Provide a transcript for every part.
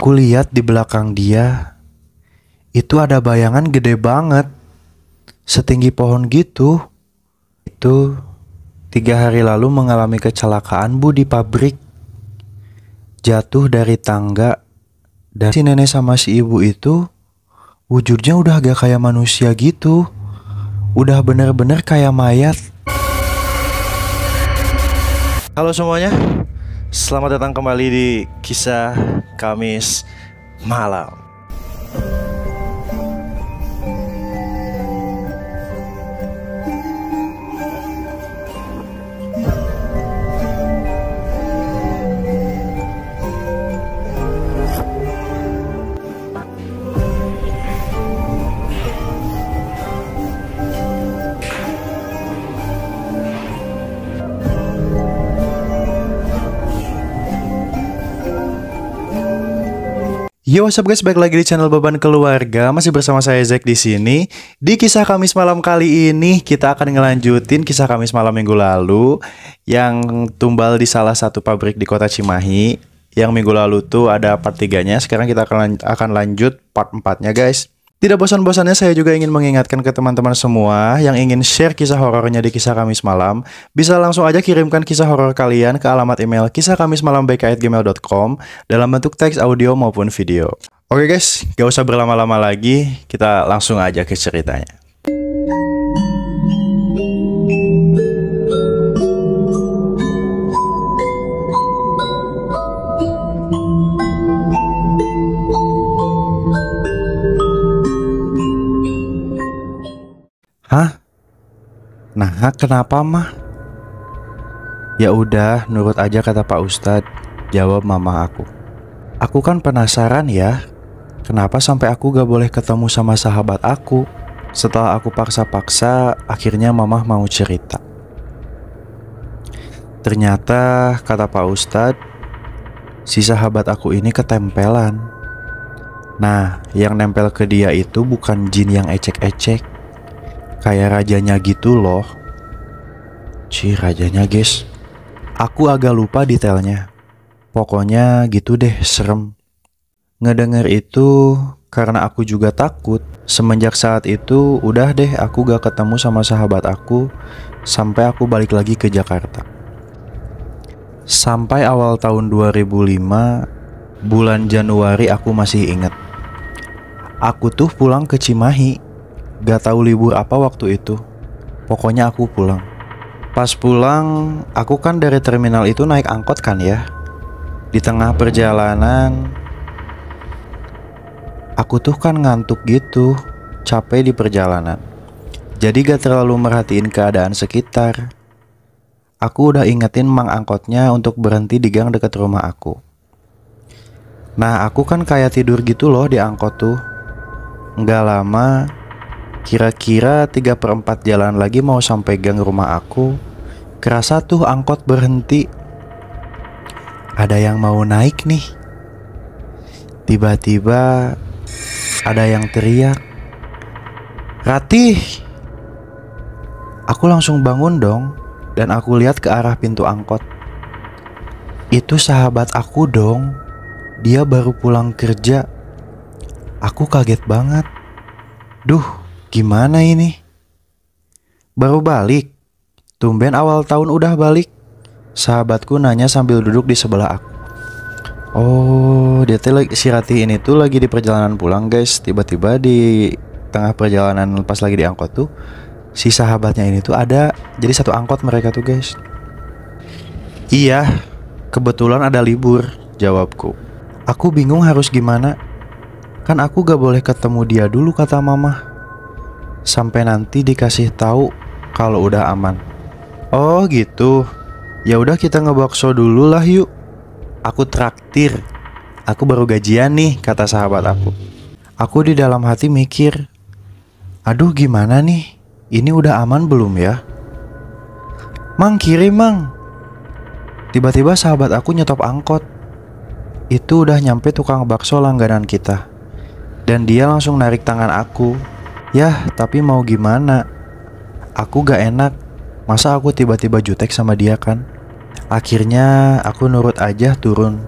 Aku lihat di belakang dia, itu ada bayangan gede banget, setinggi pohon gitu. Itu 3 hari lalu mengalami kecelakaan Bu di pabrik. Jatuh dari tangga. Dan si nenek sama si ibu itu wujudnya udah gak kayak manusia gitu. Udah bener-bener kayak mayat. Halo semuanya, selamat datang kembali di Kisah Kamis Malam. Yo, what's up guys, balik lagi di channel Beban Keluarga. Masih bersama saya Zack di sini. Di kisah Kamis malam kali ini kita akan ngelanjutin kisah Kamis malam minggu lalu yang tumbal di salah satu pabrik di kota Cimahi. Yang minggu lalu tuh ada part 3-nya. Sekarang kita akan lanjut part 4-nya guys. Tidak bosan-bosannya saya juga ingin mengingatkan ke teman-teman semua yang ingin share kisah horornya di Kisah Kamis Malam, bisa langsung aja kirimkan kisah horor kalian ke alamat email kisahkamismalambk@gmail.com dalam bentuk teks, audio maupun video. Oke guys, gak usah berlama-lama lagi, kita langsung aja ke ceritanya. Hah? Nah, kenapa mah? Ya udah, nurut aja kata Pak Ustadz, jawab mama aku. Aku kan penasaran ya, kenapa sampai aku gak boleh ketemu sama sahabat aku. Setelah aku paksa-paksa, akhirnya mama mau cerita. Ternyata, kata Pak Ustadz, si sahabat aku ini ketempelan. Nah, yang nempel ke dia itu bukan jin yang ecek-ecek, kayak rajanya gitu loh. Rajanya guys, aku agak lupa detailnya. Pokoknya gitu deh, serem. Ngedenger itu karena aku juga takut. Semenjak saat itu udah deh aku gak ketemu sama sahabat aku sampai aku balik lagi ke Jakarta. Sampai awal tahun 2005, bulan Januari aku masih inget. Aku tuh pulang ke Cimahi. Gak tahu libur apa waktu itu. Pokoknya aku pulang. Pas pulang, aku kan dari terminal itu naik angkot kan ya. Di tengah perjalanan, aku tuh kan ngantuk gitu, capek di perjalanan. Jadi gak terlalu merhatiin keadaan sekitar. Aku udah ingetin mang angkotnya untuk berhenti di gang dekat rumah aku. Nah, aku kan kayak tidur gitu loh di angkot tuh. Nggak lama, kira-kira 3/4 jalan lagi mau sampai gang rumah aku, kerasa tuh angkot berhenti. Ada yang mau naik nih. Tiba-tiba ada yang teriak, "Ratih!" Aku langsung bangun dong, dan aku lihat ke arah pintu angkot. Itu sahabat aku dong. Dia baru pulang kerja. Aku kaget banget. Duh, gimana ini? Baru balik? Tumben awal tahun udah balik? Sahabatku nanya sambil duduk di sebelah aku. Oh, dia tuh si Ratih ini tuh lagi di perjalanan pulang guys. Tiba-tiba di tengah perjalanan pas lagi di angkot tuh, si sahabatnya ini tuh ada. Jadi satu angkot mereka tuh guys. Iya, kebetulan ada libur, jawabku. Aku bingung harus gimana. Kan aku gak boleh ketemu dia dulu kata mama. Sampai nanti dikasih tahu kalau udah aman. Oh gitu. Ya udah kita ngebakso dulu lah yuk. Aku traktir. Aku baru gajian nih, kata sahabat aku. Aku di dalam hati mikir, aduh gimana nih? Ini udah aman belum ya? Mang, kirim mang. Tiba-tiba sahabat aku nyetop angkot. Itu udah nyampe tukang bakso langganan kita. Dan dia langsung narik tangan aku. Yah, tapi mau gimana? Aku gak enak. Masa aku tiba-tiba jutek sama dia kan? Akhirnya aku nurut aja turun.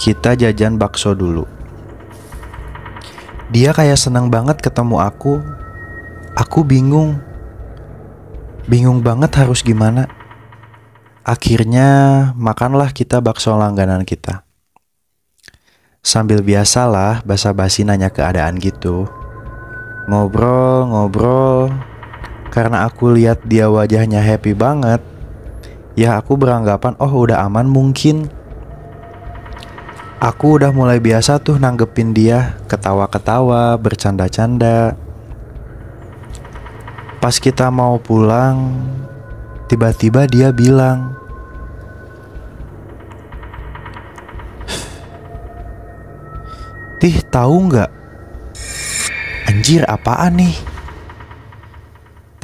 Kita jajan bakso dulu. Dia kayak senang banget ketemu aku. Aku bingung. Bingung banget harus gimana. Akhirnya makanlah kita bakso langganan kita. Sambil biasalah basa-basi nanya keadaan gitu. Ngobrol. Karena aku lihat dia wajahnya happy banget. Ya aku beranggapan udah aman mungkin. Aku udah mulai biasa tuh nanggepin dia. Ketawa-ketawa, bercanda-canda. Pas kita mau pulang, tiba-tiba dia bilang, "Tih, tahu nggak? Anjir, apaan nih?"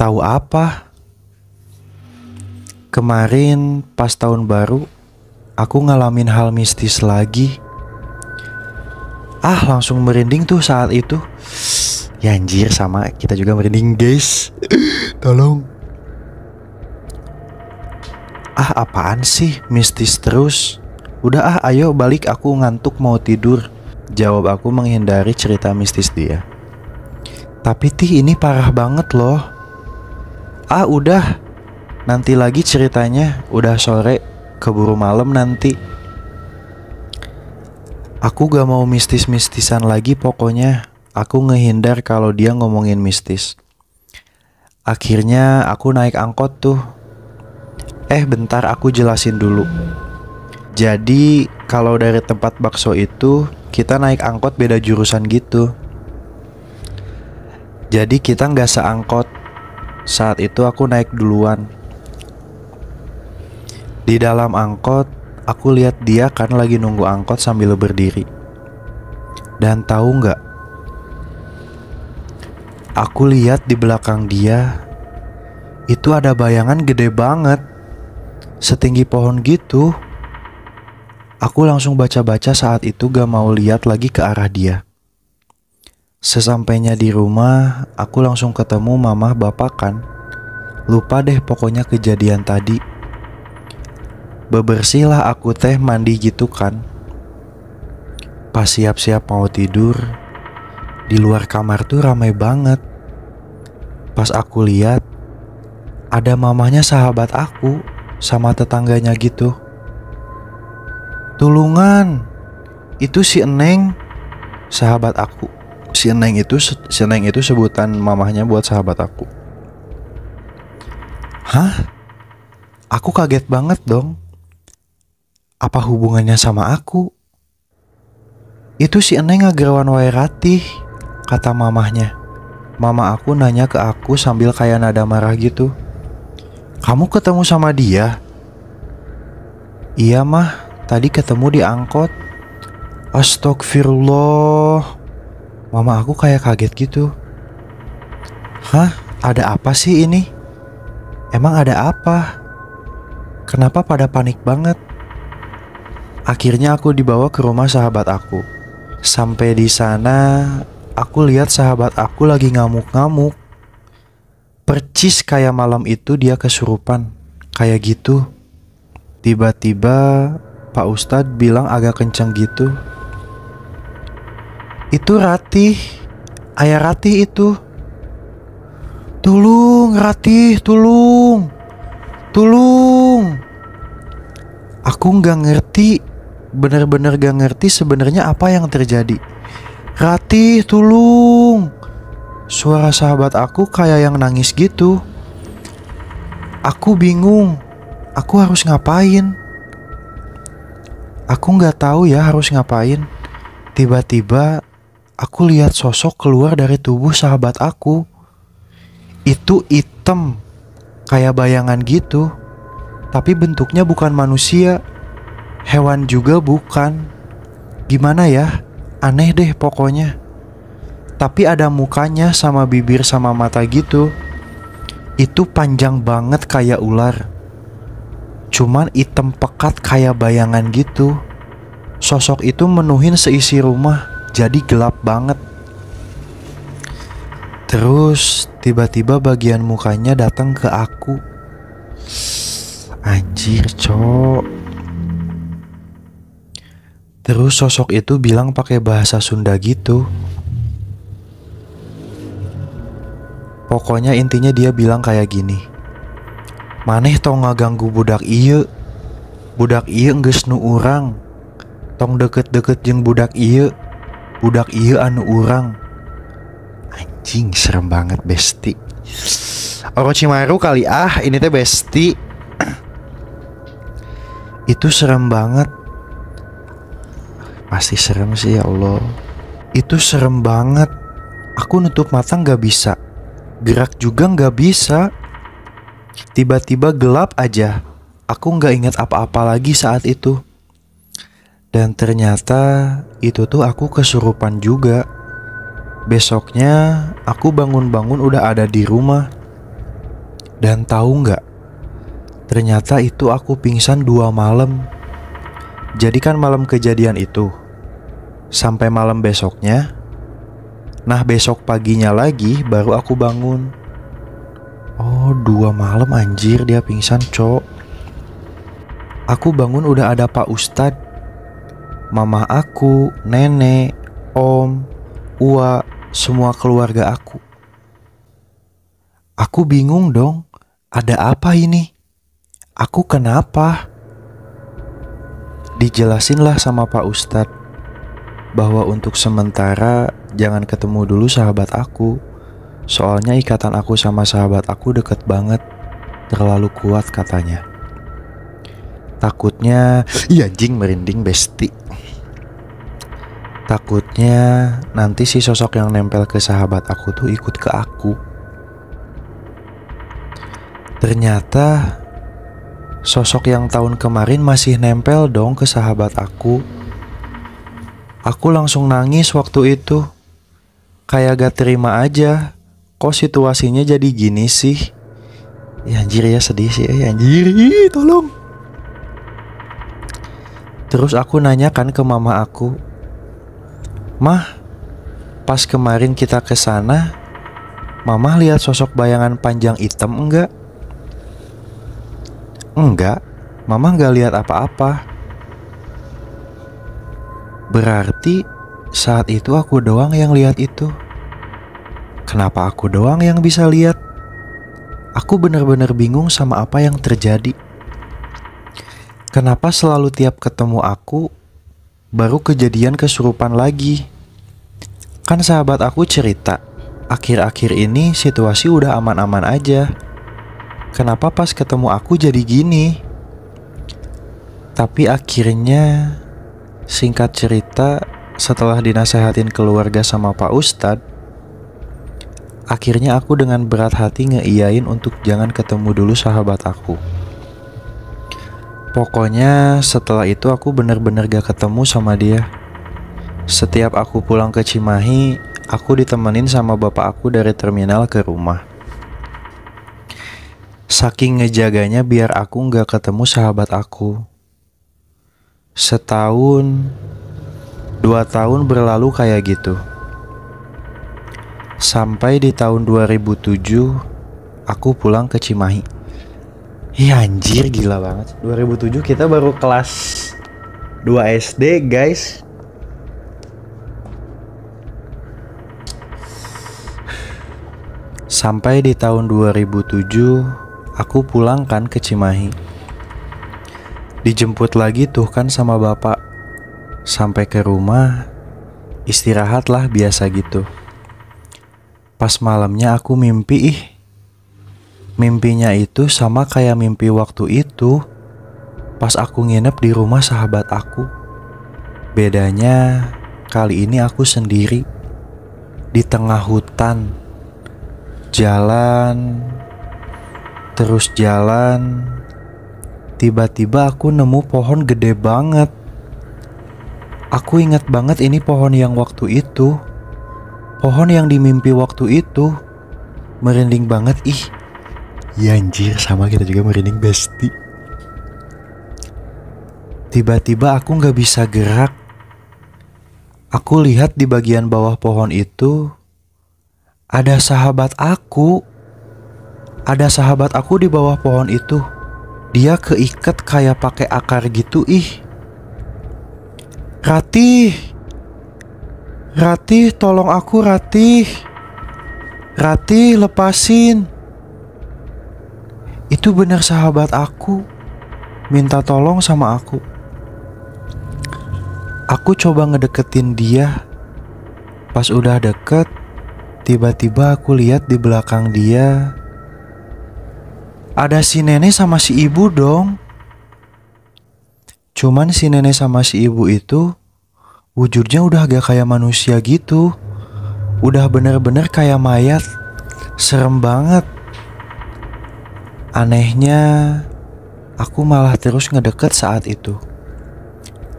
"Tahu apa?" "Kemarin pas tahun baru, aku ngalamin hal mistis lagi." Langsung merinding tuh saat itu. Ya anjir, sama kita juga merinding guys. Tolong. Apaan sih mistis terus? Udah ayo balik, aku ngantuk mau tidur. Jawab aku menghindari cerita mistis dia. Tapi Tih, ini parah banget loh. Udah, nanti lagi ceritanya. Udah sore, keburu malam nanti. Aku gak mau mistis-mistisan lagi pokoknya. Aku ngehindar kalau dia ngomongin mistis. Akhirnya aku naik angkot tuh. Bentar, aku jelasin dulu. Jadi kalau dari tempat bakso itu kita naik angkot beda jurusan gitu. Jadi kita gak seangkot. Saat itu aku naik duluan. Di dalam angkot aku lihat dia kan lagi nunggu angkot sambil berdiri. Dan tahu gak? Aku lihat di belakang dia itu ada bayangan gede banget, setinggi pohon gitu. Aku langsung baca-baca saat itu, gak mau lihat lagi ke arah dia. Sesampainya di rumah, aku langsung ketemu mama bapak kan. Lupa deh pokoknya kejadian tadi. Bebersihlah aku teh, mandi gitu kan. Pas siap-siap mau tidur, di luar kamar tuh ramai banget. Pas aku lihat, ada mamanya sahabat aku sama tetangganya gitu. "Tulungan, itu si Eneng," sahabat aku. Si Eneng itu sebutan mamahnya buat sahabat aku. Hah? Aku kaget banget dong. Apa hubungannya sama aku? "Itu si Eneng ngagerawan wae Ratih," kata mamahnya. Mama aku nanya ke aku sambil kayak nada marah gitu. "Kamu ketemu sama dia?" "Iya mah, tadi ketemu di angkot." Astagfirullah. Mama aku kayak kaget gitu. "Hah? Ada apa sih ini? Emang ada apa? Kenapa pada panik banget?" Akhirnya aku dibawa ke rumah sahabat aku. Sampai di sana, aku lihat sahabat aku lagi ngamuk-ngamuk. Percis kayak malam itu dia kesurupan. Kayak gitu. Tiba-tiba Pak Ustadz bilang agak kencang gitu. "Itu Ratih. Ayah Ratih itu. Tulung Ratih, tulung. Tulung." Aku gak ngerti. Bener-bener gak ngerti sebenarnya apa yang terjadi. "Ratih, tulung." Suara sahabat aku kayak yang nangis gitu. Aku bingung. Aku harus ngapain? Aku gak tahu ya harus ngapain. Tiba-tiba aku lihat sosok keluar dari tubuh sahabat aku. Itu hitam, kayak bayangan gitu. Tapi bentuknya bukan manusia. Hewan juga bukan. Gimana ya? Aneh deh pokoknya. Tapi ada mukanya sama bibir sama mata gitu. Itu panjang banget kayak ular. Cuman hitam pekat kayak bayangan gitu. Sosok itu menuhin seisi rumah. Jadi gelap banget. Terus tiba-tiba bagian mukanya datang ke aku. Anjir cok. Terus sosok itu bilang pakai bahasa Sunda gitu. Pokoknya intinya dia bilang kayak gini, "Maneh tong ngaganggu budak ieu. Budak ieu geus nu urang. Tong deket-deket jeung budak ieu. Budak ieu anu urang." Anjing, serem banget besti. Orochimaru kali ini teh besti. Itu serem banget. Pasti serem sih, ya Allah. Itu serem banget. Aku nutup mata gak bisa, gerak juga gak bisa. Tiba-tiba gelap aja. Aku gak ingat apa-apa lagi saat itu. Dan ternyata itu tuh aku kesurupan juga. Besoknya aku bangun-bangun udah ada di rumah. Dan tahu gak, ternyata itu aku pingsan 2 malam. Jadi kan malam kejadian itu sampai malam besoknya. Nah besok paginya lagi baru aku bangun. Oh 2 malam anjir dia pingsan cok. Aku bangun udah ada Pak Ustadz, mama aku, nenek, om, Ua, semua keluarga aku. Aku bingung dong, ada apa ini? Aku kenapa? Dijelasinlah sama Pak Ustadz bahwa untuk sementara jangan ketemu dulu sahabat aku. Soalnya ikatan aku sama sahabat aku deket banget, terlalu kuat katanya. Takutnya, iya anjing merinding besti. Takutnya nanti si sosok yang nempel ke sahabat aku tuh ikut ke aku. Ternyata sosok yang tahun kemarin masih nempel dong ke sahabat aku. Aku langsung nangis waktu itu. Kayak gak terima aja. Kok situasinya jadi gini sih? Ya anjir ya, sedih sih ya anjir. Tolong. Terus aku nanyakan ke mama aku, "Mah, pas kemarin kita ke sana, Mama lihat sosok bayangan panjang hitam enggak?" "Enggak, Mama enggak lihat apa-apa." Berarti saat itu aku doang yang lihat itu. Kenapa aku doang yang bisa lihat? Aku benar-benar bingung sama apa yang terjadi. Kenapa selalu tiap ketemu aku baru kejadian kesurupan lagi? Kan sahabat aku cerita, akhir-akhir ini situasi udah aman-aman aja. Kenapa pas ketemu aku jadi gini? Tapi akhirnya, singkat cerita, setelah dinasehatin keluarga sama Pak Ustadz, akhirnya aku dengan berat hati ngeiyain untuk jangan ketemu dulu sahabat aku. Pokoknya setelah itu aku bener-bener gak ketemu sama dia. Setiap aku pulang ke Cimahi, aku ditemenin sama bapak aku dari terminal ke rumah. Saking ngejaganya biar aku gak ketemu sahabat aku. Setahun, 2 tahun berlalu kayak gitu. Sampai di tahun 2007, aku pulang ke Cimahi. Iya anjir gila banget. 2007 kita baru kelas 2 SD guys. Sampai di tahun 2007 aku pulang kan ke Cimahi. Dijemput lagi tuh kan sama bapak. Sampai ke rumah, istirahatlah biasa gitu. Pas malamnya aku mimpi Mimpinya itu sama kayak mimpi waktu itu pas aku nginep di rumah sahabat aku. Bedanya kali ini aku sendiri di tengah hutan. Jalan, terus jalan. Tiba-tiba aku nemu pohon gede banget. Aku ingat banget ini pohon yang waktu itu. Pohon yang dimimpi waktu itu. Merinding banget ih. Ya anjir, sama kita juga merinding besti. Tiba-tiba aku gak bisa gerak. Aku lihat di bagian bawah pohon itu ada sahabat aku. Ada sahabat aku di bawah pohon itu. Dia keikat kayak pakai akar gitu ih. Ratih, Ratih, tolong aku Ratih. Ratih, lepasin. Itu benar sahabat aku, minta tolong sama aku. Aku coba ngedeketin dia. Pas udah deket, tiba-tiba aku lihat di belakang dia ada si nenek sama si ibu dong. Cuman si nenek sama si ibu itu wujudnya udah gak kayak manusia gitu. Udah bener-bener kayak mayat. Serem banget. Anehnya, aku malah terus ngedeket saat itu.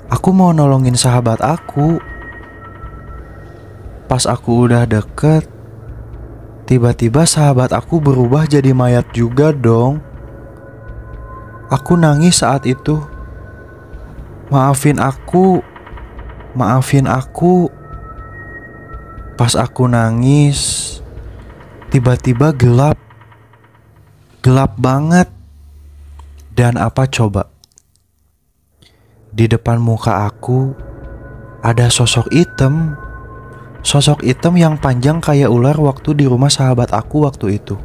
Aku mau nolongin sahabat aku. Pas aku udah deket, tiba-tiba sahabat aku berubah jadi mayat juga dong. Aku nangis saat itu. Maafin aku. Maafin aku. Pas aku nangis, tiba-tiba gelap. Gelap banget. Dan apa coba? Di depan muka aku ada sosok hitam. Sosok hitam yang panjang kayak ular waktu di rumah sahabat aku waktu itu.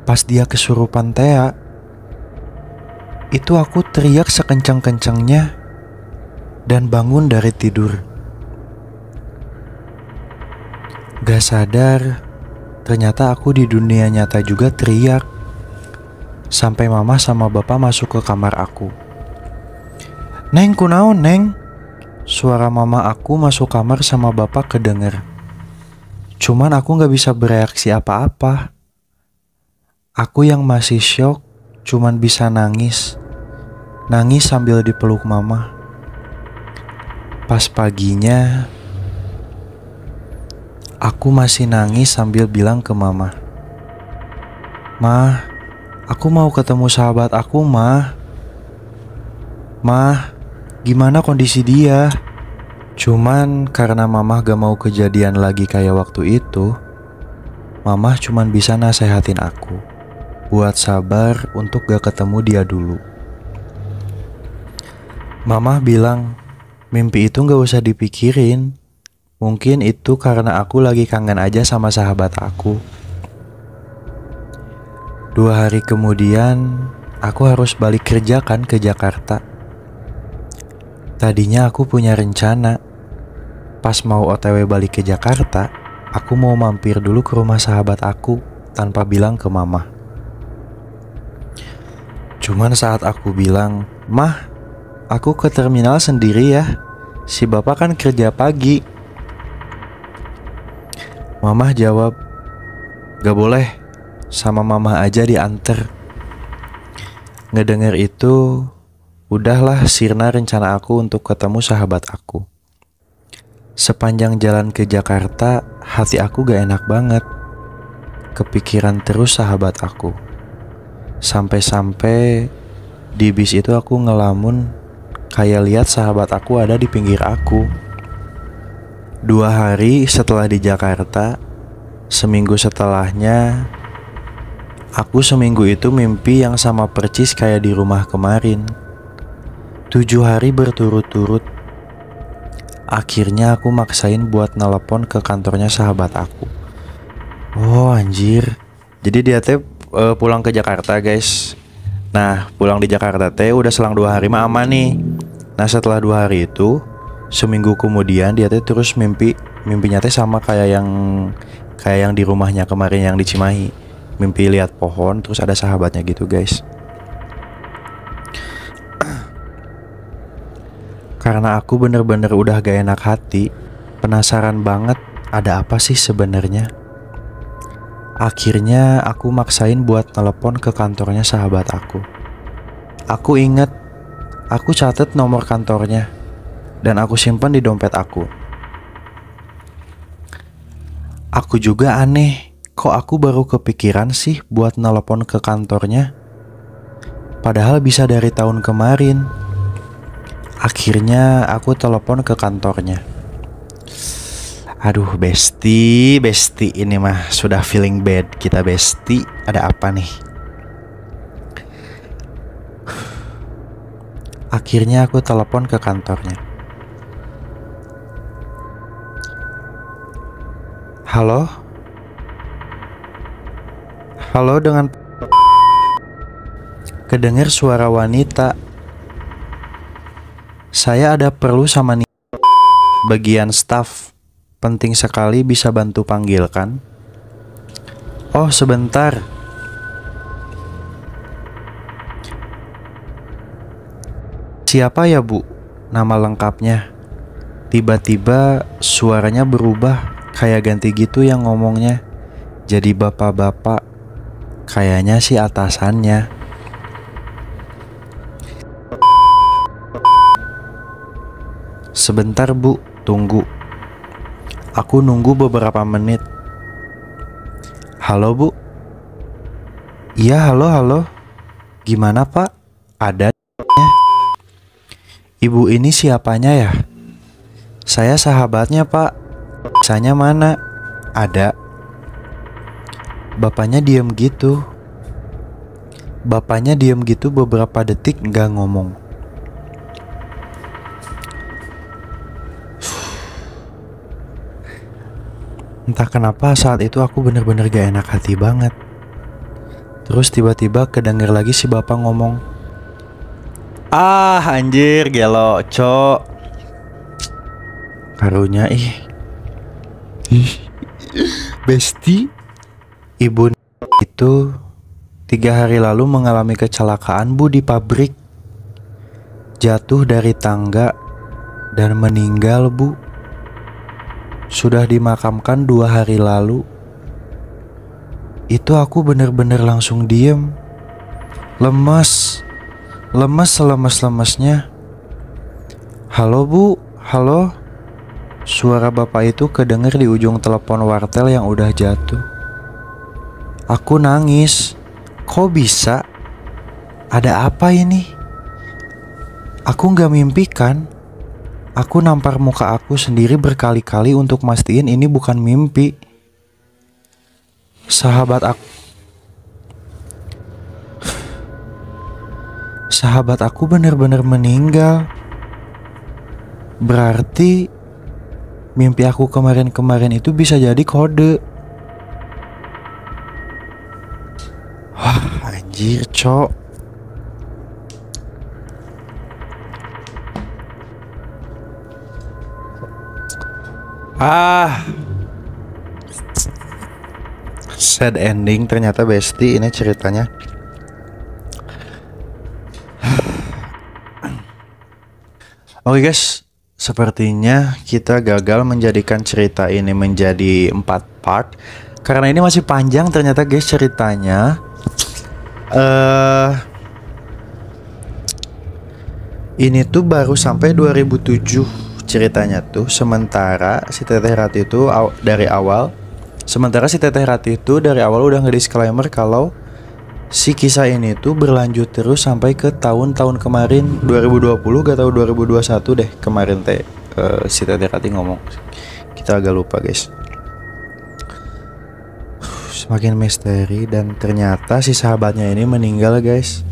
Pas dia kesurupan Thea, itu aku teriak sekencang-kencangnya dan bangun dari tidur. Gak sadar, ternyata aku di dunia nyata juga teriak. Sampai mama sama bapak masuk ke kamar aku. Neng, kunaon neng? Suara mama aku masuk kamar sama bapak kedenger. Cuman aku gak bisa bereaksi apa-apa. Aku yang masih syok cuman bisa nangis. Nangis sambil dipeluk mama. Pas paginya, aku masih nangis sambil bilang ke mama, "Mah, aku mau ketemu sahabat aku, Mah. Mah, gimana kondisi dia?" Cuman karena mama gak mau kejadian lagi kayak waktu itu, mama cuman bisa nasehatin aku buat sabar untuk gak ketemu dia dulu. Mama bilang, mimpi itu gak usah dipikirin. Mungkin itu karena aku lagi kangen aja sama sahabat aku. 2 hari kemudian, aku harus balik kerja kan ke Jakarta. Tadinya aku punya rencana. Pas mau OTW balik ke Jakarta, aku mau mampir dulu ke rumah sahabat aku tanpa bilang ke mama. Cuman saat aku bilang, "Mah, aku ke terminal sendiri ya. Si bapak kan kerja pagi." Mama jawab, "Gak boleh, sama mama aja dianter." Ngedenger itu, udahlah sirna rencana aku untuk ketemu sahabat aku. Sepanjang jalan ke Jakarta, hati aku gak enak banget. Kepikiran terus sahabat aku. Sampai-sampai di bis itu aku ngelamun kayak lihat sahabat aku ada di pinggir aku. 2 hari setelah di Jakarta, seminggu setelahnya, aku seminggu itu mimpi yang sama percis kayak di rumah kemarin. 7 hari berturut-turut. Akhirnya aku maksain buat nelpon ke kantornya sahabat aku. Oh anjir. Jadi dia teh pulang ke Jakarta guys. Nah pulang di Jakarta teh udah selang 2 hari mah aman nih. Nah setelah 2 hari itu, seminggu kemudian dia teh terus mimpinya teh sama kayak yang di rumahnya kemarin yang di Cimahi. Mimpi lihat pohon terus ada sahabatnya gitu guys. Karena aku bener-bener udah gak enak hati, penasaran banget ada apa sih sebenarnya. Akhirnya aku maksain buat telepon ke kantornya sahabat aku. Aku inget, aku catet nomor kantornya dan aku simpan di dompet aku. Aku juga aneh, kok aku baru kepikiran sih buat telepon ke kantornya. Padahal bisa dari tahun kemarin. Akhirnya aku telepon ke kantornya. Aduh besti ini mah sudah feeling bad kita besti. Ada apa nih? Akhirnya aku telepon ke kantornya. Halo? Halo dengan kedengar suara wanita. Saya ada perlu sama nih bagian staff. Penting sekali, bisa bantu panggilkan? Oh, sebentar. Siapa ya, Bu? Nama lengkapnya. Tiba-tiba suaranya berubah, kayak ganti gitu yang ngomongnya. Jadi bapak-bapak. Kayaknya sih atasannya. Sebentar, Bu, tunggu. Aku nunggu beberapa menit. Halo, Bu. Iya, halo. Gimana, Pak? Ada? Ibu ini siapanya ya? Saya sahabatnya, Pak. Biasanya mana? Ada. Bapaknya diam gitu. Beberapa detik nggak ngomong. Entah kenapa saat itu aku bener-bener gak enak hati banget. Terus tiba-tiba kedenger lagi si bapak ngomong, "Ah, anjir, gelo, cok." Karunya Besti. Ibu itu 3 hari lalu mengalami kecelakaan, Bu, di pabrik. Jatuh dari tangga dan meninggal, Bu. Sudah dimakamkan 2 hari lalu. Itu aku bener-bener langsung diem. Lemes selemes-lemesnya. Halo, Bu, halo. Suara bapak itu kedenger di ujung telepon wartel yang udah jatuh. Aku nangis. Kok bisa? Ada apa ini? Aku gak mimpi kan? Aku nampar muka aku sendiri berkali-kali untuk mastiin ini bukan mimpi. Sahabat aku benar-benar meninggal. Berarti mimpi aku kemarin-kemarin itu bisa jadi kode. Wah, anjir, cok. Sad ending ternyata, Besti, ini ceritanya. Oke guys, sepertinya kita gagal menjadikan cerita ini menjadi 4 part karena ini masih panjang ternyata, guys, ceritanya. Ini tuh baru sampai 2007 ceritanya tuh. Sementara si Teteh Rati itu dari awal udah nge-disclaimer kalau si kisah ini tuh berlanjut terus sampai ke tahun-tahun kemarin, 2020 gak tahu 2021 deh kemarin si Teteh Rati ngomong. Kita agak lupa, guys. Semakin misteri dan ternyata si sahabatnya ini meninggal, guys.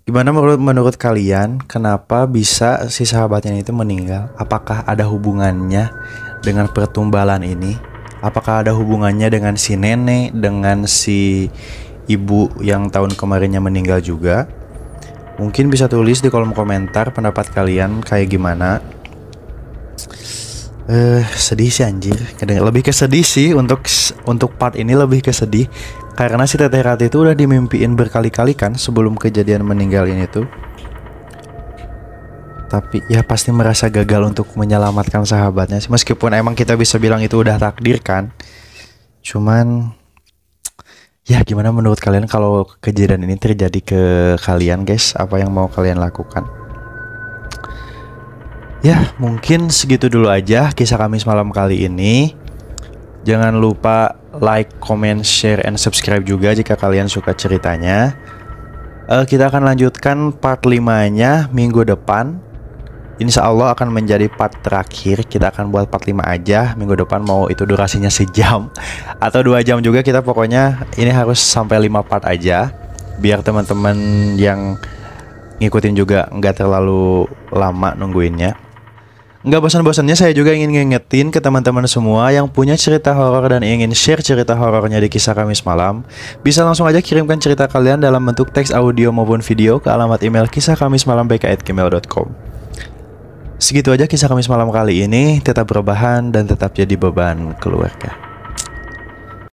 Gimana menurut kalian, kenapa bisa si sahabatnya itu meninggal? Apakah ada hubungannya dengan pertumbalan ini? Apakah ada hubungannya dengan si nenek, dengan si ibu yang tahun kemarinnya meninggal juga? Mungkin bisa tulis di kolom komentar pendapat kalian kayak gimana. Sedih sih, anjir. Lebih ke sedih sih, untuk part ini lebih ke sedih. Karena si Teteh Rati itu udah dimimpiin berkali-kali kan sebelum kejadian meninggal ini tuh. Tapi ya pasti merasa gagal untuk menyelamatkan sahabatnya sih. Meskipun emang kita bisa bilang itu udah takdir kan. Cuman ya gimana menurut kalian kalau kejadian ini terjadi ke kalian, guys? Apa yang mau kalian lakukan? Ya mungkin segitu dulu aja kisah kami semalam kali ini. Jangan lupa like, comment, share, and subscribe juga jika kalian suka ceritanya. Kita akan lanjutkan part 5-nya minggu depan. Insya Allah akan menjadi part terakhir. Kita akan buat part 5 aja. Minggu depan mau itu durasinya sejam atau 2 jam juga, kita pokoknya ini harus sampai 5 part aja. Biar teman-teman yang ngikutin juga nggak terlalu lama nungguinnya. Nggak bosan-bosannya saya juga ingin ngingetin ke teman-teman semua yang punya cerita horor dan ingin share cerita horornya di Kisah Kamis Malam. Bisa langsung aja kirimkan cerita kalian dalam bentuk teks audio maupun video ke alamat email kisahkamismalambk@gmail.com. Segitu aja Kisah Kamis Malam kali ini. Tetap berbahan dan tetap jadi beban keluarga.